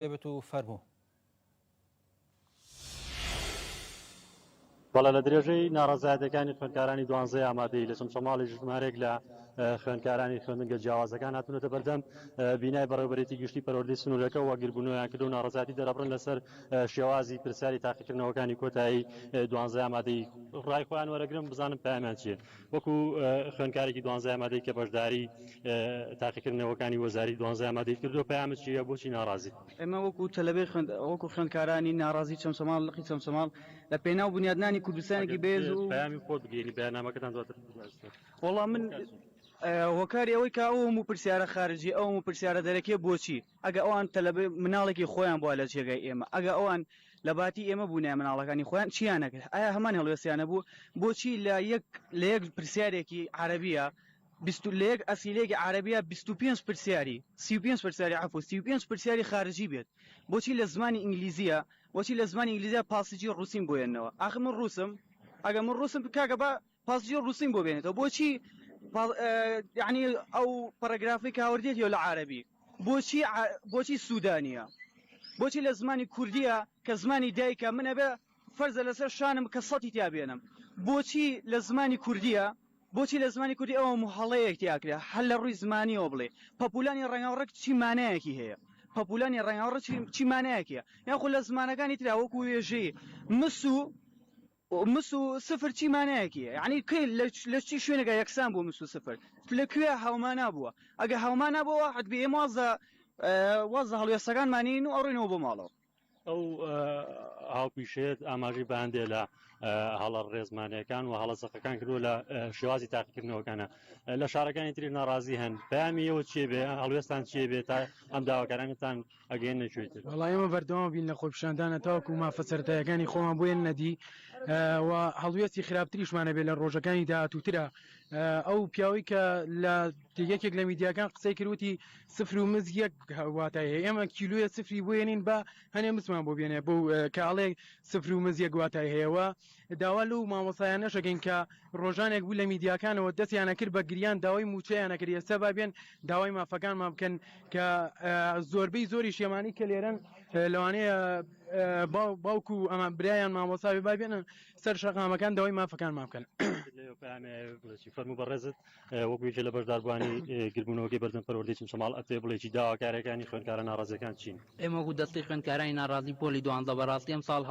بێت فەرموو. بەڵێ لە درێژەی ناڕەزایەتەکانی خوێندکارانی 12 ئامادەی لە چەمچەماڵی ژمارێک لە خوێندکارانی خوێندنگە جیاوازەکان هاتوونەتە بەردەم بینای بەڕێوەبەرێتی گشتی پەروەردەی سنوورەکە و وەگیربوونەوەیان کردو و ناڕەزایەتی دەرەبڕن لەسەر شێوازی پرسیاری تاقیکردنەوەکانی کۆتایی 12 ئامادەی ڕای خۆیان وەرەگرم بزانم پایامیان چییە وەکو خوێندکارێکی 12 ئامادەی کە بەشداری تاقیکردنەوەکانی وەزاری 12 ئامادەی کردو پەیامت چییە بۆچی ناڕازی؟ ئێمە وەکو تەلەبەی وەکو خوێندکارانی ناڕازی چەمچەماڵ لقی چەمچەماڵ لە پێناو بنیادنانی کوردستانێکی بێز و پەیامی خۆت بگەینی بەیاننامەکەتان دواتر. وەڵام من هۆکاری ئەوەی کا ئەو هەموو پرسیارە خارجی ئەو هەموو پرسیارە دەرەکێ بۆچی ئەگە ئەوان تەلەبەی مناڵێکی خۆیان بووە لە جێگای ئێمە ئەگە ئەوان لە باتی ئێمە بوونای مناڵەکانی خۆیان چیان نەکرد ئایا هەمان هەڵوێستیانە بوو بۆچی لە یەک پرسیارێکی عەرەبیە لە یەک ئەسیلەیەکی عەرەبیە 25 پرسیاری 35 پرسیاری عەفو 35 پرسیاری خارجی بێت بۆچی لە زمانی ئینگلیزیە بۆچی لە زمانی ئینگلیزیە پاسیجی ڕوسیم بۆ هێننەوە ئاخر من ڕووسم ئەگە من ڕووسم کاکە بە پاسیجی ڕوسیم بۆ بێنێتەوە بۆچی یعنی ئەو پەرەگرافی کاوردێتی لە عەرەبی بۆچی سوودانیە بۆچی لە زمانی کوردیە کە زمانی دایکە منە بێ فەرزە لەسەر شانم کە سەتی تیا بێنم بۆچی لە زمانی کوردیە بۆچی لە زمانی کوردی ئەوە مهەڵەیەک تیاکرێ هەل لە ڕووی زمانیەوە بڵێ پەپولانی ڕەنگاوڕێک چی مانایەکی هەیە پەپولانی ڕەنگاوڕێک چی مانایەکیە یاخۆ لە زمانەکانی ترا وەکو وێژەی مس و سفر چی مانایەکیە یعنی کەی لە چی شوێنەکە یەکسان بۆ مس و سفر لەکوێ هاومانە بووە ئەگە هاومانە بۆ واحد بێ ئێمە وازە هەڵوێستەکانمانین و ئەڕێنەوە بۆ ماڵەوە ئەو هاوپیشێت ئاماژی بەیاندێ لە هەڵە ڕێزمانەکان و هەڵە سەقەکان کردو لە شێوازی تاقیکردنەوەکانە لە شارەکانی تری ناڕازی هەن پامی ئەوە چێ بێ هەڵوێستان چێ بێت تا ئەم داواکارانتان ئەگەن نەچێتتر وڵای ئەمە بەردەوام بین لە خۆپیشاندانە تاوەکو مافە سەرەتاییەکانی خۆمان بۆیان نەدی و هەڵوێستی خراپتریشمانە بێت لە ڕۆژەکانی داهاتووترە ئەو پیاوەی کە لە یەکێک لە میدیاکان قسەی کردوتی سفر و مز یەک واتای هەیە ئێمە کیلویە سفری بۆێنین بە هەنێ مسمان بۆ بێنێ بۆ کاڵێ سفر و مز یەک واتای هەیەەوە داوا لەو مامۆسایان نەشەکەین کە ڕۆژانێک بوو لە میدیاکانەوە دەستیانە کرد بە گریان داوای موچەیانە کرد ئێستا با بێن داوای مافەکانمان بکەن کە زۆربەی زۆری شێمانی کە لێرەن لەوانەیە باوکو ئەمە برایان مامۆساوی با بێنن سەر شەقامەکان داوای مافەکانمان بکەن. فەرموو بەڕێزت وەکوێکە لە بەشداربوانی گربوونەوەی بەردەم پەروەردەی چەمچەماڵ ئەتێ بڵێکی داواکارەکانی خوێندکارە ناڕازیەکان چین ئێمە و دەستی خوێندکارانی ناڕازی پۆلی 12 بەڕاستی ئەم ساڵ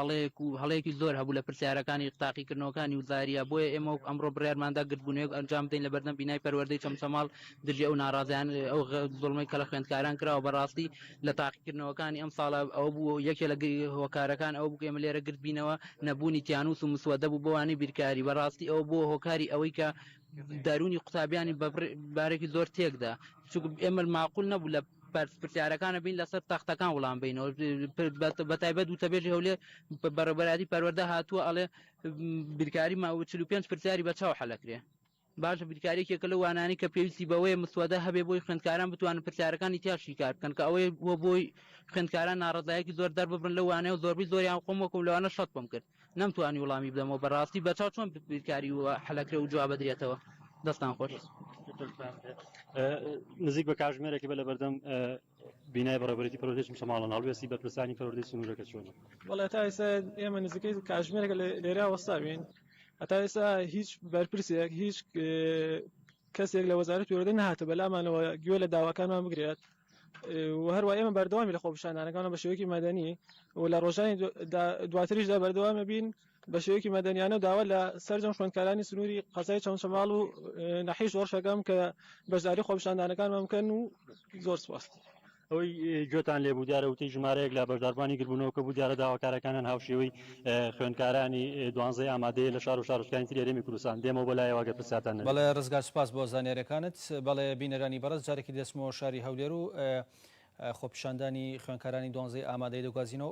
هەڵەیەکی زۆر هەبوو لە پرسیارەکانی تاقیکردنەوەکانی وزاریە بۆیە ئێمە ئەمڕۆ بڕیارماندا گربوونەوەی ئەنجام بدەین لە بەردەم بینای پەروەردەی چەمچەماڵ دژی ئەو ناڕازیان ئەو زوڵمەی کە لە خوێندکاران کراوە بەڕاستی لە تاقیکردنەوەکانی ئەم ساڵە ئەو بوو یەکێ لە هۆکارەکان ئەو بوو ئێمە لێرە گرتبینەوە نەبوونی تیانوس و مسوەدە بوو بۆوانی بیرکاری بەڕاستی ئەو بۆ هۆکاری ئەوەی کە دارونی قوتابیانی بارێکی زۆر تێکدا ئێمە معقول نەبوو لە پرسیارەکانە بین لەسەر تەختەکان وڵام بینەوە بەتایبەت وتەبێژی هەولێر بەڕێبەرادی پەروەردە هاتووە ئەڵێ بیرکاری ما 45 پرسیاری بە چاو حەلەکرێ باشە بیرکارێکێکە لە وانانی کە پێویستی بەوەیە مسوەدە هەبێ بۆی خوێندکاران بتوانن پرسیارەکانی تیاشی کار بکەن کە ئەوەی بۆ بۆی خوێندکاران ناڕەزایەکی زۆر دەرببن لە وانەیە و زۆربەی زۆریان خۆم وەکوم لەوانە شەت بم کرد نەمتوانی وڵامی بدەمەوە بەڕاستی بە چاو چۆن بیرکاری و حەلەکرێ و جواب بدرێتەوە دەستان خۆش نزیک بە کاتژمێرێکی بە لە بەردەم بینای بەڕێوەبەرێتی پەروەردەی چەمچەماڵ هەڵوێستی بە پرسانی پەروەردەی سنوورەکە چۆنە؟ وەڵێ تا ئێستا ئێمە نزیکەی کاتژمێرێک لێرە وەستابین هەتا ئێستا هیچ بەرپرسێک هیچ کەسێک لە وەزارەت پەروەردەی نەهاتە بەلامانەوە گوێ لە داواکانمان بگرێت و هەروە ئێمە بەردەوامی لە خۆپیشاندانەکانە بە شێوەیەکی مەدەنی و لە ڕۆژانی دواتریشدا بەردەوامە بین بە شێوەیەکی مەدەنیانە داوا لە سەرجەم خوێندکارانی سنووری قەزای چەمچەماڵ و نەحیش وەرشەکەم کە بەشداری خۆپیشاندانەکانمان بکەن و زۆر سوپاس. ئەوەی گوێتان لێبوو دیارە وتی ژمارەیەک لە بەشداربوانی گربوونەوەکە بوو دیارە داواکارەکانن هاوشێوەی خوێندکارانی 12 ئامادەیە لە شار و شارۆچکانی تری هەرێمی کوردستان دێمەوە بۆ لایەوە پرسیارتان. بەڵێ ڕزگار سوپاس بۆ زانیاریەکانت بەڵێ بینەرانی بەڕێز جارێکی دەچمەوە شاری هەولێر و خۆپیشاندانی خوێندکارانی 12 ئامادەی دەگوازینەوە